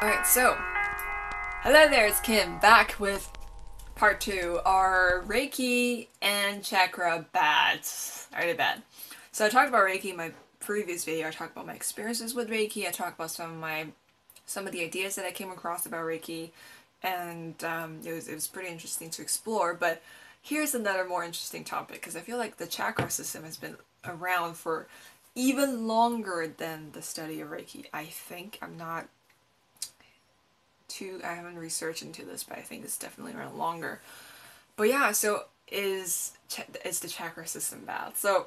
Alright, so, hello there, it's Kim, back with part 2. Are Reiki and chakra bad? Are they bad? So I talked about Reiki in my previous video. I talked about my experiences with Reiki. I talked about some of the ideas that I came across about Reiki, and it was pretty interesting to explore. But here's another more interesting topic, because I feel like the chakra system has been around for even longer than the study of Reiki. I think I haven't researched into this, but I think it's definitely around longer. But yeah, so is the chakra system bad? So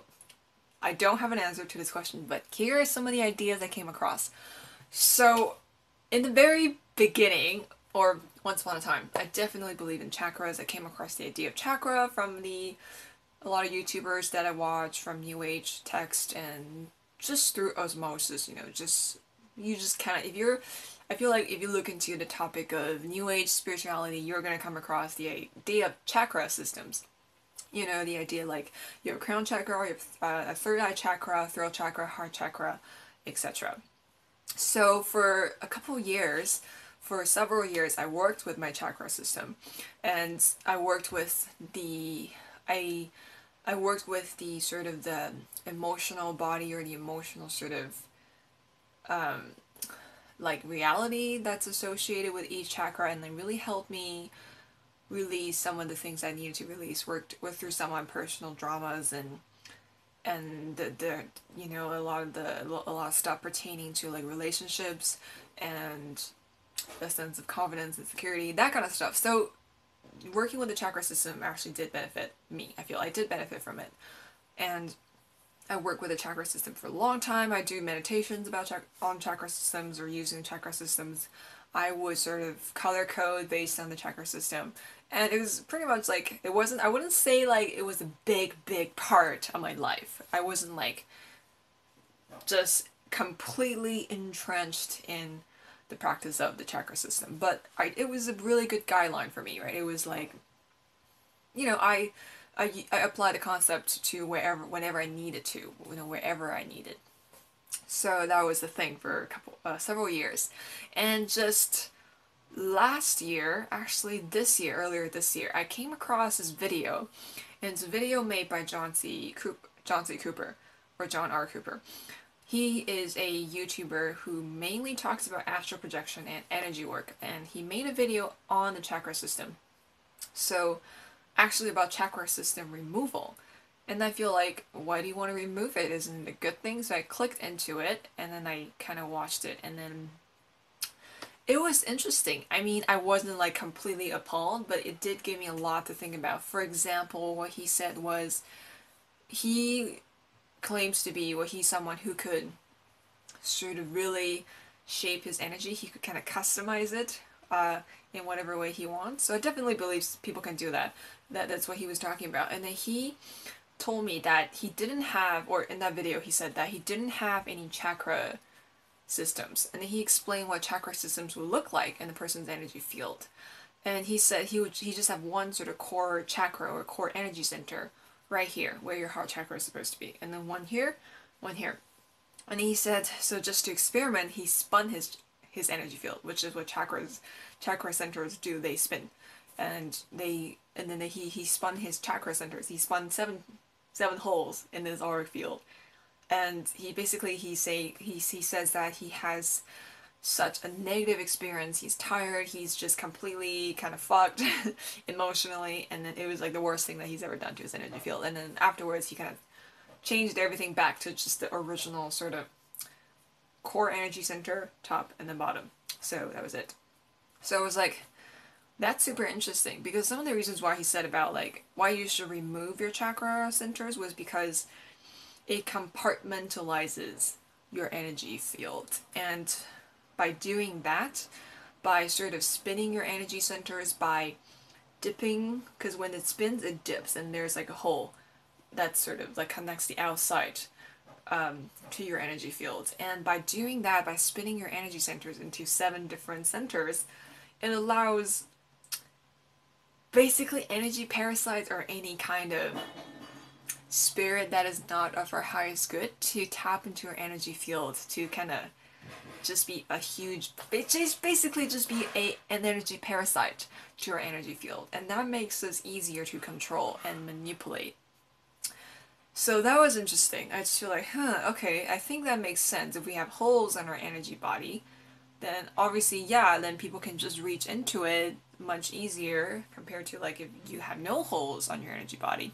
I don't have an answer to this question, but here are some of the ideas I came across. So in the very beginning, or once upon a time, I definitely believe in chakras. I came across the idea of chakra from a lot of YouTubers that I watch, from New Age text, and just through osmosis, you just kind of, I feel like if you look into the topic of New Age spirituality, you're going to come across the idea of chakra systems. You know, the idea like you have a crown chakra, you have a third eye chakra, throat chakra, heart chakra, etc. So for several years, I worked with my chakra system, and I worked with I worked with the sort of the emotional body, or the emotional sort of like reality that's associated with each chakra, and they really helped me release some of the things I needed to release. Worked through some of my personal dramas, and the a lot of stuff pertaining to like relationships and a sense of confidence and security, that kind of stuff. So working with the chakra system actually did benefit me. I feel I did benefit from it, and I work with the chakra system for a long time. I do meditations on chakra systems, or using chakra systems. I would sort of color code based on the chakra system. And it was pretty much like, I wouldn't say like it was a big part of my life. I wasn't like just completely entrenched in the practice of the chakra system. But it was a really good guideline for me, right? It was like, I applied the concept to whenever I needed to, wherever I needed. So that was the thing for several years. And just last year, actually earlier this year, I came across this video, and it's a video made by John C. Cooper, or John R. Cooper. He is a YouTuber who mainly talks about astral projection and energy work, and he made a video on the chakra system. So actually about chakra system removal. And I feel like, why do you want to remove it? Isn't it a good thing? So I clicked into it, and then I kind of watched it, and then it was interesting. I mean, I wasn't like completely appalled, but it did give me a lot to think about. For example, what he said was, he claims to be, he's someone who could sort of really shape his energy. He could kind of customize it in whatever way he wants. So I definitely believe people can do that. That's what he was talking about. And then he told me that he didn't have, or in that video he said that he didn't have any chakra systems. And then he explained what chakra systems would look like in the person's energy field. And he said he just have one sort of core chakra, or core energy center right here, where your heart chakra is supposed to be. And then one here, one here. And he said, so just to experiment, he spun his energy field, which is what chakra centers do. They spin, and then he spun his chakra centers. He spun seven holes in his auric field, and he says that he has such a negative experience. He's tired. He's just completely kind of fucked emotionally, and then it was like the worst thing that he's ever done to his energy field. And then afterwards, he kind of changed everything back to just the original sort of core energy center, top and then bottom. So that was it. So it was like, that's super interesting, because some of the reasons why he said about like why you should remove your chakra centers was because it compartmentalizes your energy field. And by doing that, by sort of spinning your energy centers, by dipping, because when it spins it dips, and there's like a hole that sort of like connects the outside to your energy field. And by doing that, by spinning your energy centers into 7 different centers, it allows basically energy parasites, or any kind of spirit that is not of our highest good, to tap into your energy field, to kind of just be a huge, basically just be an energy parasite to our energy field, and that makes us easier to control and manipulate. So that was interesting. I just feel like, okay, I think that makes sense. If we have holes in our energy body, then obviously, yeah, then people can just reach into it much easier compared to like if you have no holes on your energy body.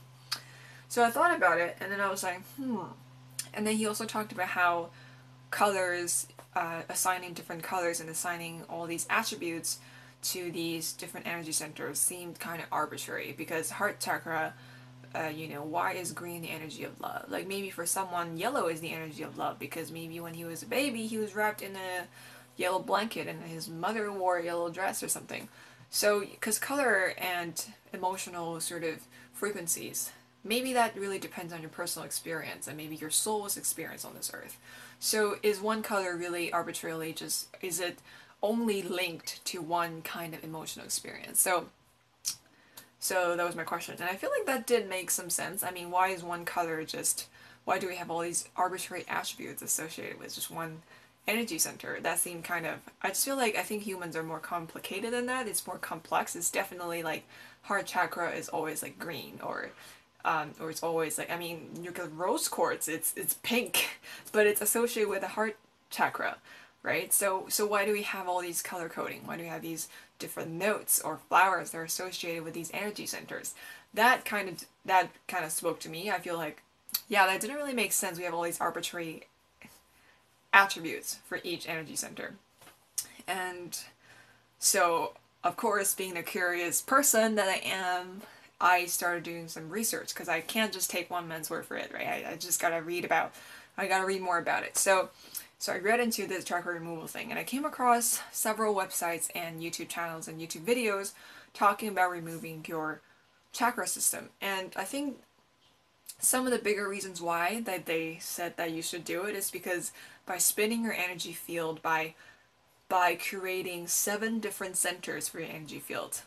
So I thought about it, and then I was like, And then he also talked about how colors, assigning different colors and assigning all these attributes to these different energy centers seemed kind of arbitrary, because heart chakra, why is green the energy of love? Like maybe for someone yellow is the energy of love because maybe when he was a baby he was wrapped in a yellow blanket and his mother wore a yellow dress or something. So because color and emotional sort of frequencies, maybe that really depends on your personal experience and maybe your soul's experience on this earth. So is one color really arbitrarily is it only linked to one kind of emotional experience? So that was my question, and I feel like that did make some sense. I mean, why is one color why do we have all these arbitrary attributes associated with just one energy center? That seemed kind of, I just feel like I think humans are more complicated than that. It's more complex. It's definitely like heart chakra is always like green, or it's always like, I mean, you look at rose quartz, it's pink, but it's associated with the heart chakra, right? So why do we have all these color coding? Why do we have these different notes or flowers that are associated with these energy centers? That kind of spoke to me. I feel like, yeah, that didn't really make sense. We have all these arbitrary attributes for each energy center. And so, of course, being a curious person that I am, I started doing some research, because I can't just take one man's word for it, right? I just gotta read more about it. So I read into this chakra removal thing, and I came across several websites and YouTube channels and YouTube videos talking about removing your chakra system. And I think some of the bigger reasons why that they said that you should do it is because by spinning your energy field, by creating 7 different centers for your energy field,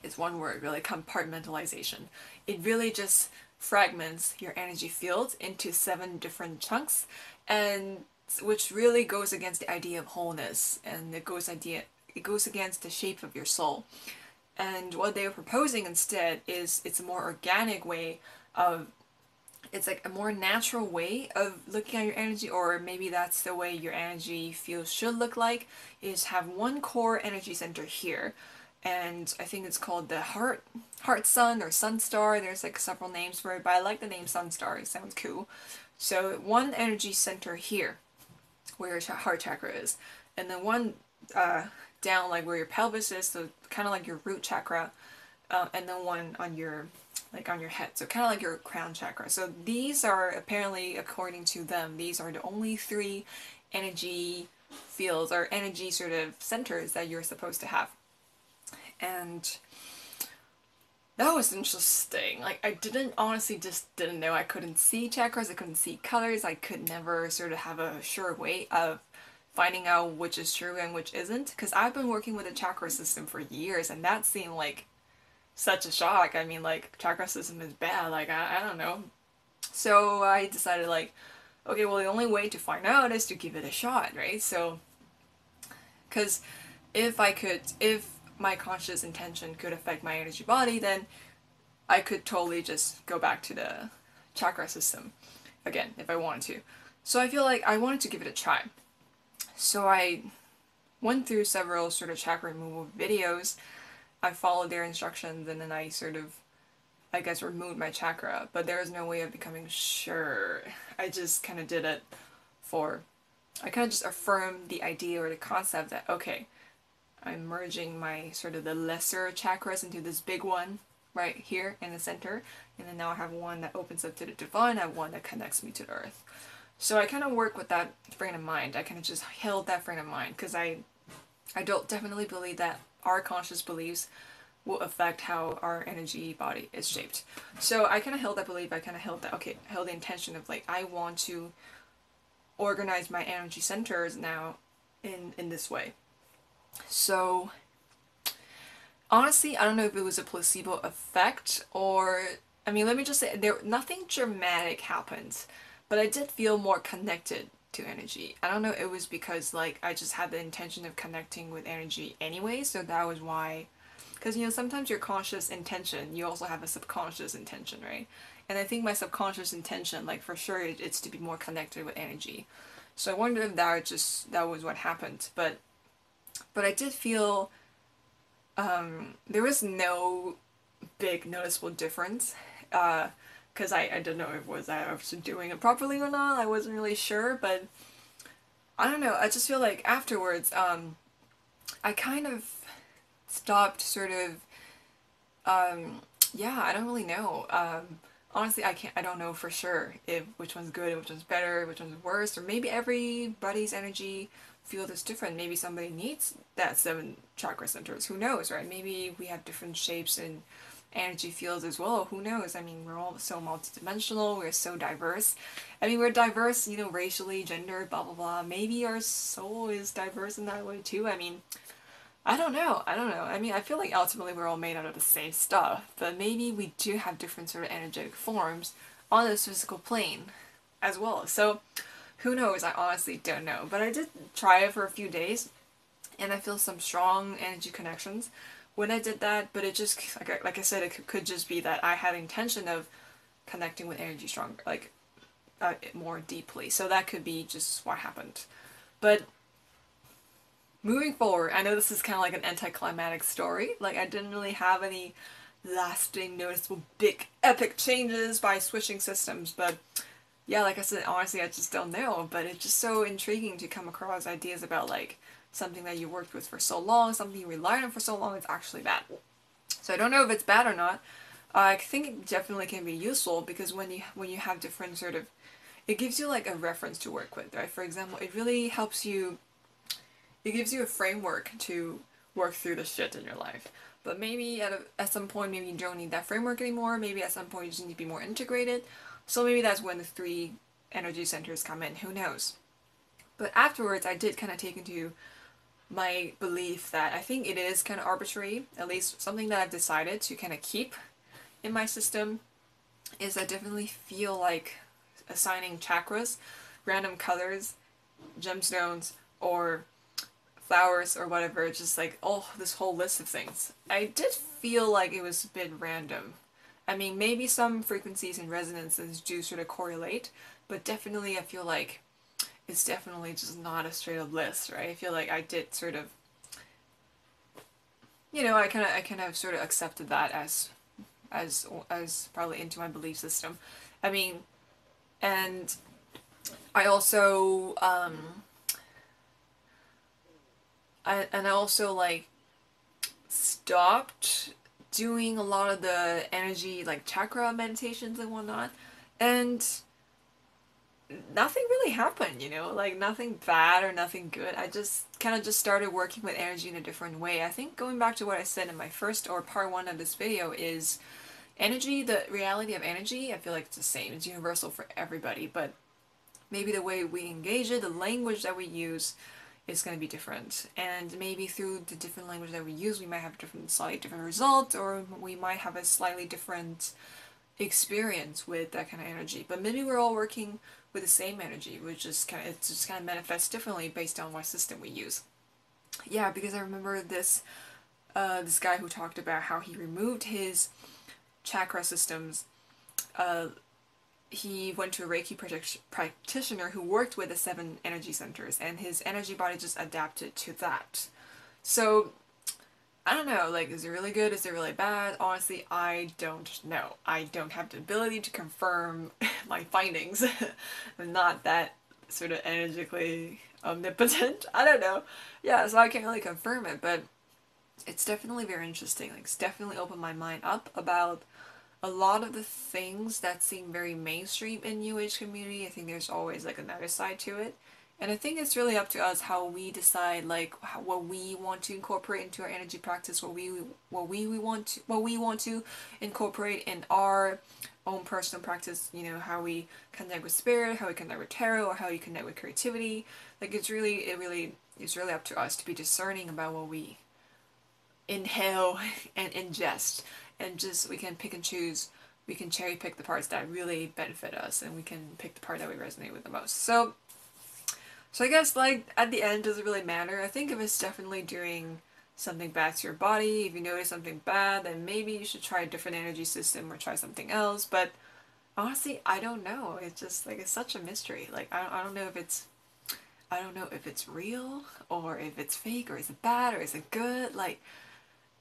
it's one word, really, compartmentalization. It really just fragments your energy field into 7 different chunks, and which really goes against the idea of wholeness, and it goes against the shape of your soul. And what they are proposing instead is it's a more organic way of, it's like a more natural way of looking at your energy, or maybe that's the way your energy field should look like, is have one core energy center here. And I think it's called the heart sun or sun star. There's like several names for it, but I like the name sun star. It sounds cool. So one energy center here, where your heart chakra is, and then one down like where your pelvis is, so kind of like your root chakra, and then one on your head, so kind of like your crown chakra. So these are apparently, according to them, these are the only 3 energy fields or energy sort of centers that you're supposed to have. And that was interesting. Like, I honestly just didn't know. I couldn't see chakras, I couldn't see colors, I could never sort of have a sure way of finding out which is true and which isn't, because I've been working with a chakra system for years, and that seemed like such a shock. I mean, like, chakra system is bad, like, I don't know. So I decided, like, okay, well, the only way to find out is to give it a shot, right? So, because if my conscious intention could affect my energy body, then I could totally just go back to the chakra system again if I wanted to. So I feel like I wanted to give it a try. So I went through several sort of chakra removal videos. I followed their instructions, and then I sort of, I guess, removed my chakra, but there was no way of becoming sure. I just kind of did it I kind of just affirmed the idea or the concept that, okay, I'm merging my sort of the lesser chakras into this big one right here in the center, and then now I have one that opens up to the divine, I have one that connects me to the earth. So I kind of work with that frame of mind. I kind of just held that frame of mind, because I don't definitely believe that our conscious beliefs will affect how our energy body is shaped. So I kind of held that belief. I kind of held the intention of, like, I want to organize my energy centers now in this way. So honestly, I don't know if it was a placebo effect, or, I mean, let me just say, nothing dramatic happened, but I did feel more connected to energy. I don't know, it was because like I just had the intention of connecting with energy anyway, so that was why. Because you know, sometimes your conscious intention, you also have a subconscious intention, right? And I think my subconscious intention, like for sure, it's to be more connected with energy. So I wonder if that was what happened. But I did feel there was no big noticeable difference. Because I don't know if I was doing it properly or not. I wasn't really sure, but I don't know. I just feel like afterwards, I kind of stopped sort of, yeah, I don't really know. Honestly, I don't know for sure if which one's good, which one's better, which one's worse, or maybe everybody's energy field is different. Maybe somebody needs that 7 chakra centers. Who knows, right? Maybe we have different shapes and energy fields as well. Who knows? I mean, we're all so multidimensional. We're so diverse. I mean, we're diverse, you know, racially, gender, blah blah blah. Maybe our soul is diverse in that way too. I mean, I don't know. I don't know. I mean, I feel like ultimately we're all made out of the same stuff, but maybe we do have different sort of energetic forms on this physical plane as well. So, who knows? I honestly don't know. But I did try it for a few days, and I feel some strong energy connections when I did that. But it just, like I said, it could just be that I had intention of connecting with energy stronger, like more deeply. So that could be just what happened. But moving forward, I know this is kind of like an anticlimactic story. Like, I didn't really have any lasting, noticeable, big, epic changes by switching systems, but yeah, like I said, honestly, I just don't know. But it's just so intriguing to come across ideas about, like, something that you worked with for so long, something you relied on for so long, it's actually bad. So I don't know if it's bad or not. I think it definitely can be useful because when you have different sort of, it gives you like a reference to work with, right? For example, it really helps you, it gives you a framework to work through the shit in your life. But maybe at some point, maybe you don't need that framework anymore. Maybe at some point you just need to be more integrated. So maybe that's when the 3 energy centers come in. Who knows? But afterwards, I did kind of take into my belief that I think it is kind of arbitrary, at least something that I've decided to kind of keep in my system, is I definitely feel like assigning chakras, random colors, gemstones, or flowers or whatever, just like, oh, this whole list of things. I did feel like it was a bit random. I mean, maybe some frequencies and resonances do sort of correlate, but definitely I feel like it's definitely just not a straight up list, right? I feel like I did sort of, you know, I kind of sort of accepted that as probably into my belief system. I mean, and I also I also like stopped doing a lot of the energy like chakra meditations and whatnot, and nothing really happened, you know, like nothing bad or nothing good. I just kind of just started working with energy in a different way. I think going back to what I said in my first or part 1 of this video is energy, the reality of energy, I feel like it's the same. It's universal for everybody, but maybe the way we engage it, the language that we use is going to be different. And maybe through the different language that we use, we might have slightly different results, or we might have a slightly different experience with that kind of energy. But maybe we're all working with the same energy, which is it just kind of manifests differently based on what system we use. Yeah, because I remember this this guy who talked about how he removed his chakra systems. He went to a Reiki practitioner who worked with the 7 energy centers, and his energy body just adapted to that. So I don't know, like, is it really good? Is it really bad? Honestly, I don't know. I don't have the ability to confirm my findings. I'm not that sort of energetically omnipotent. I don't know. Yeah, so I can't really confirm it, but it's definitely very interesting. Like, it's definitely opened my mind up about a lot of the things that seem very mainstream in New Age community. I think there's always like another side to it. And I think it's really up to us how we decide, like, what we want to incorporate into our energy practice, what we want to incorporate in our own personal practice. You know, how we connect with spirit, how we connect with tarot, or how you connect with creativity. Like, it's really up to us to be discerning about what we inhale and ingest, and just we can pick and choose. We can cherry pick the parts that really benefit us, and we can pick the part that we resonate with the most. So So I guess like at the end, does it really matter? I think if it's definitely doing something bad to your body, if you notice something bad, then maybe you should try a different energy system or try something else. But honestly, I don't know. It's just like it's such a mystery. Like I don't know if it's I don't know if it's real or if it's fake or is it bad or is it good. Like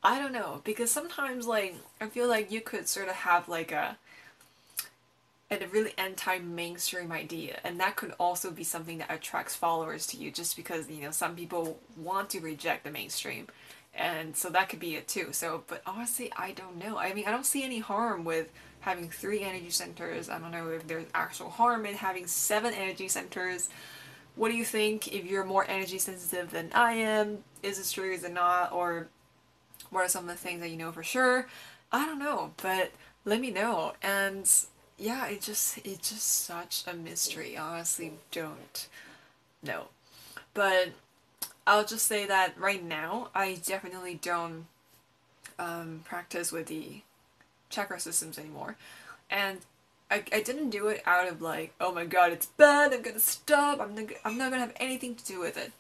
I don't know, because sometimes like I feel like you could sort of have like a really anti-mainstream idea, and that could also be something that attracts followers to you, just because you know some people want to reject the mainstream, and so that could be it too. So but honestly I don't know. I mean, I don't see any harm with having 3 energy centers. I don't know if there's actual harm in having 7 energy centers. What do you think? If you're more energy sensitive than I am, is this true, is it not? Or what are some of the things that you know for sure? I don't know, but let me know. And yeah, it's just such a mystery. I honestly don't know. But I'll just say that right now I definitely don't practice with the chakra systems anymore. And I didn't do it out of like, oh my god, it's bad, I'm gonna stop, I'm not gonna have anything to do with it.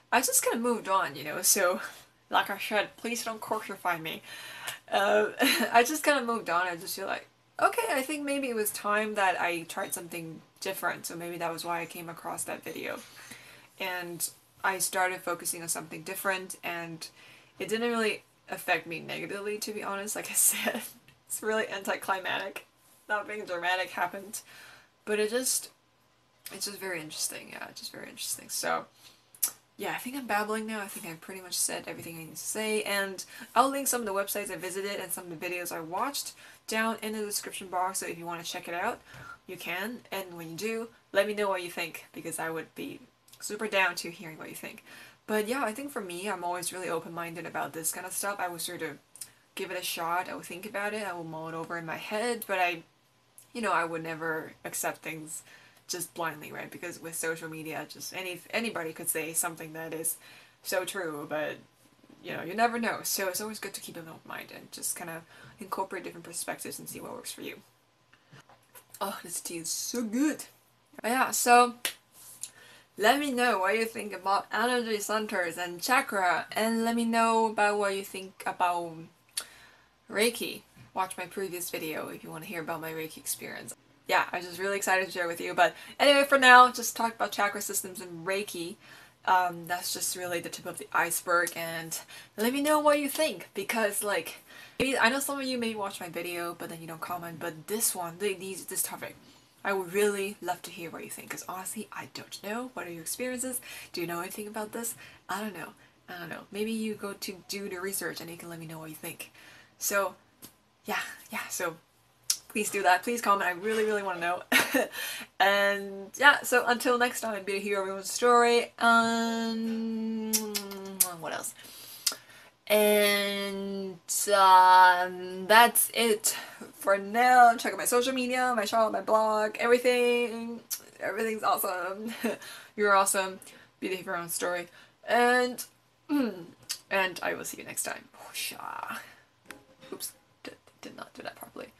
I just kind of moved on, you know, so like I said, please don't crucify me. I just kind of moved on. I just feel like, okay, I think maybe it was time that I tried something different, so maybe that was why I came across that video. And I started focusing on something different, and it didn't really affect me negatively, to be honest. Like I said, it's really anticlimactic. Nothing dramatic happened, but it's just very interesting. Yeah, just very interesting. So yeah, I think I'm babbling now. I think I've pretty much said everything I need to say, and I'll link some of the websites I visited and some of the videos I watched down in the description box, so if you want to check it out, you can, and when you do, let me know what you think, because I would be super down to hearing what you think. But yeah, I think for me, I'm always really open-minded about this kind of stuff. I would sort of give it a shot, I would think about it, I will mull it over in my head, but I would never accept things just blindly, right? Because with social media, just anybody could say something that is so true, but you never know. So it's always good to keep an open mind and just kind of incorporate different perspectives and see what works for you. Oh, this tea is so good. But yeah, so let me know what you think about energy centers and chakra, and let me know about what you think about Reiki. Watch my previous video if you want to hear about my Reiki experience. Yeah, I'm just really excited to share with you. But anyway, for now, just talk about chakra systems and Reiki. That's just really the tip of the iceberg, and let me know what you think, because like, maybe, I know some of you may watch my video but then you don't comment, but this one, this topic, I would really love to hear what you think, because honestly, I don't know. What are your experiences? Do you know anything about this? I don't know. I don't know. Maybe you go to do the research and you can let me know what you think. So, yeah, so please do that. Please comment. I really, really want to know. And yeah, so until next time, be a hero of your own story. What else? And that's it for now. Check out my social media, my shop, my blog, everything. Everything's awesome. You're awesome. Be the hero of your own story. And I will see you next time. Oops, did not do that properly.